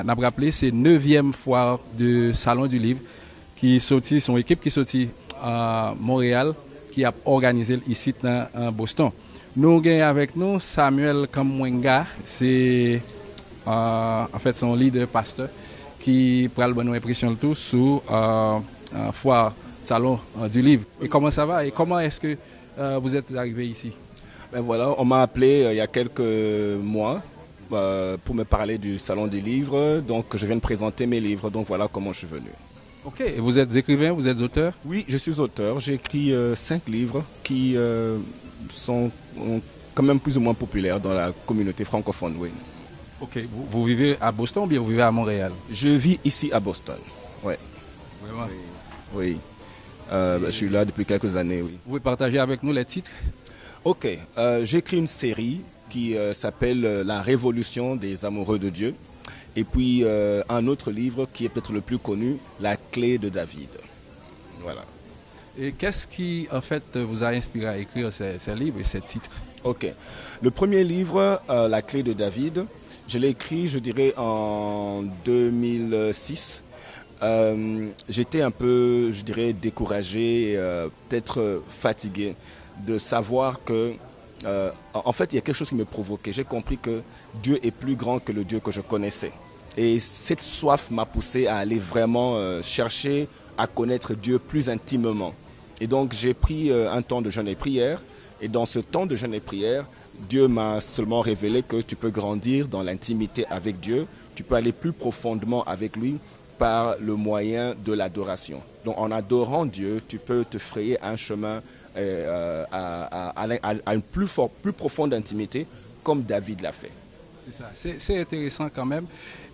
On a rappelé, c'est 9e foire de Salon du Livre qui sorti, son équipe qui sorti à Montréal, qui a organisé ici dans Boston. Nous avons avec nous Samuel Kamwenga, c'est en fait son leader pasteur qui prend bonne impression le tout sur foire Salon du Livre. Et comment ça va et comment est-ce que vous êtes arrivé ici? Ben voilà, on m'a appelé il y a quelques mois pour me parler du Salon du Livre, donc je viens de présenter mes livres, donc voilà comment je suis venu. Ok, et vous êtes écrivain, vous êtes auteur? Oui, je suis auteur, j'ai écrit 5 livres qui sont quand même plus ou moins populaires dans la communauté francophone, oui. Ok, vous vivez à Boston ou bien vous vivez à Montréal? Je vis ici à Boston, ouais. Vraiment? Oui, je suis là depuis quelques années, oui. Vous pouvez partager avec nous les titres? Ok, j'ai écrit une série qui s'appelle La Révolution des amoureux de Dieu. Et puis un autre livre qui est peut-être le plus connu, La Clé de David. Voilà. Et qu'est-ce qui, en fait, vous a inspiré à écrire ces livres et ces titres? Ok. Le premier livre, La Clé de David, je l'ai écrit, je dirais, en 2006. J'étais un peu, je dirais, découragé, peut-être fatigué de savoir que, en fait, il y a quelque chose qui me provoquait. J'ai compris que Dieu est plus grand que le Dieu que je connaissais. Et cette soif m'a poussé à aller vraiment chercher à connaître Dieu plus intimement. Et donc, j'ai pris un temps de jeûne et prière. Et dans ce temps de jeûne et prière, Dieu m'a seulement révélé que tu peux grandir dans l'intimité avec Dieu. Tu peux aller plus profondément avec lui par le moyen de l'adoration. Donc, en adorant Dieu, tu peux te frayer un chemin à une plus profonde intimité, comme David l'a fait. C'est ça, c'est intéressant quand même.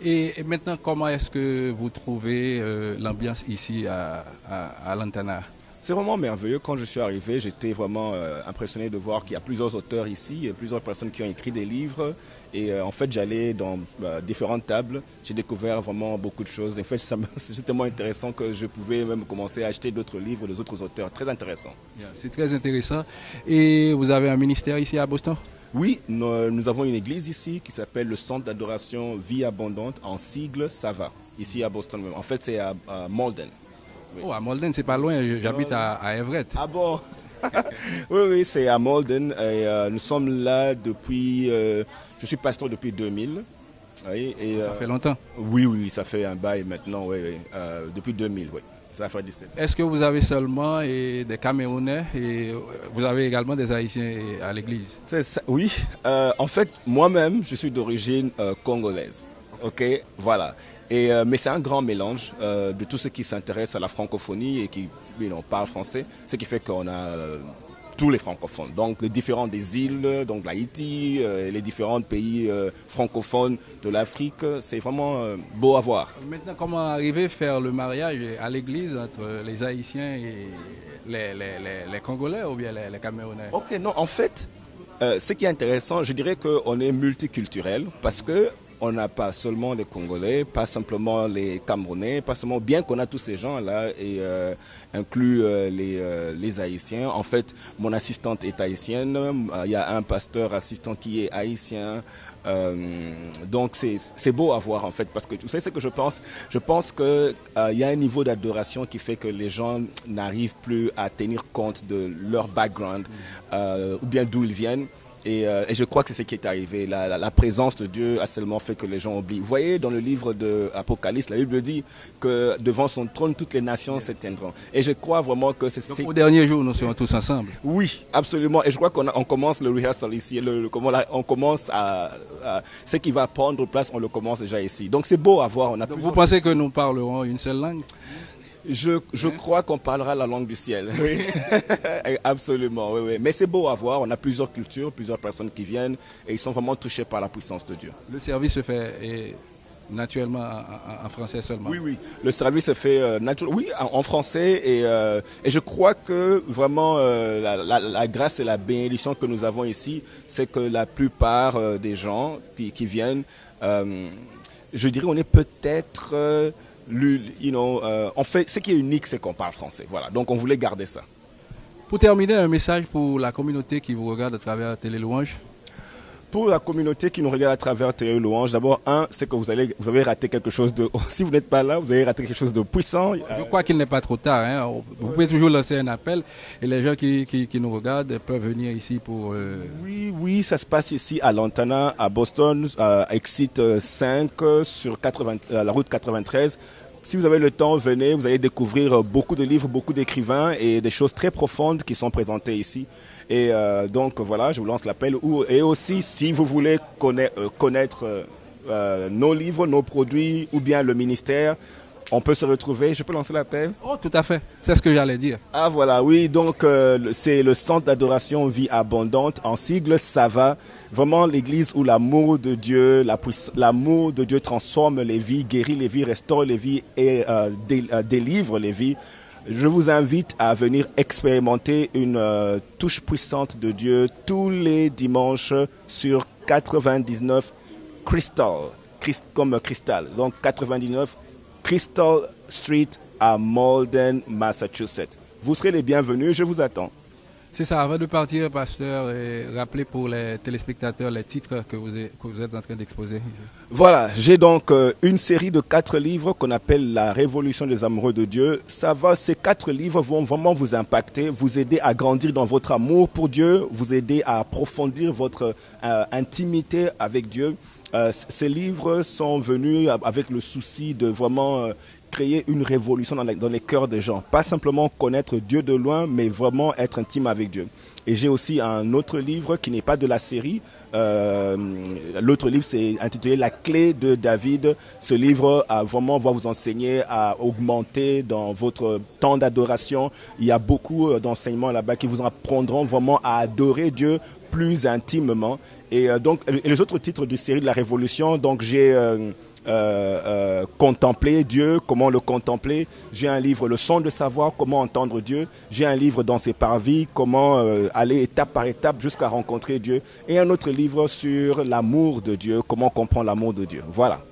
Et maintenant, comment est-ce que vous trouvez l'ambiance ici à Lantana? C'est vraiment merveilleux. Quand je suis arrivé, j'étais vraiment impressionné de voir qu'il y a plusieurs auteurs ici, plusieurs personnes qui ont écrit des livres. Et en fait, j'allais dans différentes tables. J'ai découvert vraiment beaucoup de choses. En fait, c'est tellement intéressant que je pouvais même commencer à acheter d'autres livres des autres auteurs. Très intéressant. C'est très intéressant. Et vous avez un ministère ici à Boston? Oui, nous avons une église ici qui s'appelle le Centre d'adoration Vie Abondante, en sigle SAVA, ici à Boston. En fait, c'est à Malden. Oui. Oh, à Malden, c'est pas loin, j'habite à Everett. Ah bon? Oui, c'est à Malden. Et, nous sommes là depuis... je suis pasteur depuis 2000. Oui, et, ça fait longtemps? Oui, ça fait un bail maintenant, oui. Depuis 2000, oui. Ça fait 17 ans. Est-ce que vous avez seulement des Camerounais et vous avez également des Haïtiens à l'église? Oui. En fait, moi-même, je suis d'origine congolaise. Ok, voilà. Mais c'est un grand mélange de tous ceux qui s'intéressent à la francophonie et qui parlent français, ce qui fait qu'on a tous les francophones. Donc les différents des îles, donc l'Haïti, les différents pays francophones de l'Afrique, c'est vraiment beau à voir. Maintenant, comment arriver à faire le mariage à l'église entre les Haïtiens et les Congolais ou bien les Camerounais? Ok, non, en fait, ce qui est intéressant, je dirais qu'on est multiculturel parce que on n'a pas seulement les Congolais, pas simplement les Camerounais, pas seulement, bien qu'on a tous ces gens-là, et inclut les Haïtiens. En fait, mon assistante est haïtienne, il y a un pasteur assistant qui est haïtien. Donc c'est beau à voir en fait, parce que tu sais ce que je pense? Je pense qu'il y a un niveau d'adoration qui fait que les gens n'arrivent plus à tenir compte de leur background ou bien d'où ils viennent. Et je crois que c'est ce qui est arrivé. La présence de Dieu a seulement fait que les gens oublient. Vous voyez, dans le livre de Apocalypse, la Bible dit que devant son trône, toutes les nations s'éteindront. Et je crois vraiment que c'est... Au dernier jour, nous serons tous ensemble. Oui, absolument. Et je crois qu'on commence le rehearsal ici. On commence ce qui va prendre place, on le commence déjà ici. Donc c'est beau à voir. Vous pensez que nous parlerons une seule langue? Je crois qu'on parlera la langue du ciel. Oui. Absolument, oui. Mais c'est beau à voir. On a plusieurs cultures, plusieurs personnes qui viennent et ils sont vraiment touchés par la puissance de Dieu. Le service se fait naturellement en français seulement? Oui. Le service se fait en français et je crois que vraiment la grâce et la bénédiction que nous avons ici, c'est que la plupart des gens qui viennent, je dirais on est peut-être... en fait, ce qui est unique, c'est qu'on parle français. Voilà, donc on voulait garder ça. Pour terminer, un message pour la communauté qui vous regarde à travers Télé Louange? pour la communauté qui nous regarde à travers Théo Louange, d'abord, c'est que vous avez raté quelque chose de... Si vous n'êtes pas là, vous avez raté quelque chose de puissant. Je crois qu'il n'est pas trop tard. Hein. Vous pouvez toujours lancer un appel et les gens qui nous regardent peuvent venir ici pour... Oui, ça se passe ici à Lantana, à Boston, à Exit 5, sur la route 93. Si vous avez le temps, venez, vous allez découvrir beaucoup de livres, beaucoup d'écrivains et des choses très profondes qui sont présentées ici. Et donc voilà, je vous lance l'appel. Et aussi, si vous voulez connaître nos livres, nos produits ou bien le ministère, on peut se retrouver. Je peux lancer l'appel? Oh, tout à fait. C'est ce que j'allais dire. Ah voilà, oui. Donc c'est le Centre d'adoration Vie Abondante. En sigle, ça va. Vraiment l'église où l'amour de Dieu, l'amour de Dieu transforme les vies, guérit les vies, restaure les vies et délivre les vies. Je vous invite à venir expérimenter une touche puissante de Dieu tous les dimanches sur 99 Crystal, comme cristal. Donc 99 Crystal Street à Malden, Massachusetts. Vous serez les bienvenus, je vous attends. C'est ça, avant de partir, pasteur, rappelez pour les téléspectateurs les titres que vous êtes en train d'exposer. Voilà, j'ai donc une série de 4 livres qu'on appelle La Révolution des amoureux de Dieu. Ces 4 livres vont vraiment vous impacter, vous aider à grandir dans votre amour pour Dieu, vous aider à approfondir votre intimité avec Dieu. Ces livres sont venus avec le souci de vraiment créer une révolution dans les cœurs des gens. Pas simplement connaître Dieu de loin, mais vraiment être intime avec Dieu. Et j'ai aussi un autre livre qui n'est pas de la série. L'autre livre, c'est intitulé La clé de David. Ce livre va vous enseigner à augmenter dans votre temps d'adoration. Il y a beaucoup d'enseignements là-bas qui vous apprendront vraiment à adorer Dieu plus intimement. Et donc, les autres titres de série de la Révolution, donc j'ai contempler Dieu, comment le contempler. J'ai un livre, Le son de savoir, comment entendre Dieu. J'ai un livre, Dans ses parvis, comment aller étape par étape jusqu'à rencontrer Dieu. Et un autre livre sur l'amour de Dieu, comment comprendre l'amour de Dieu. Voilà.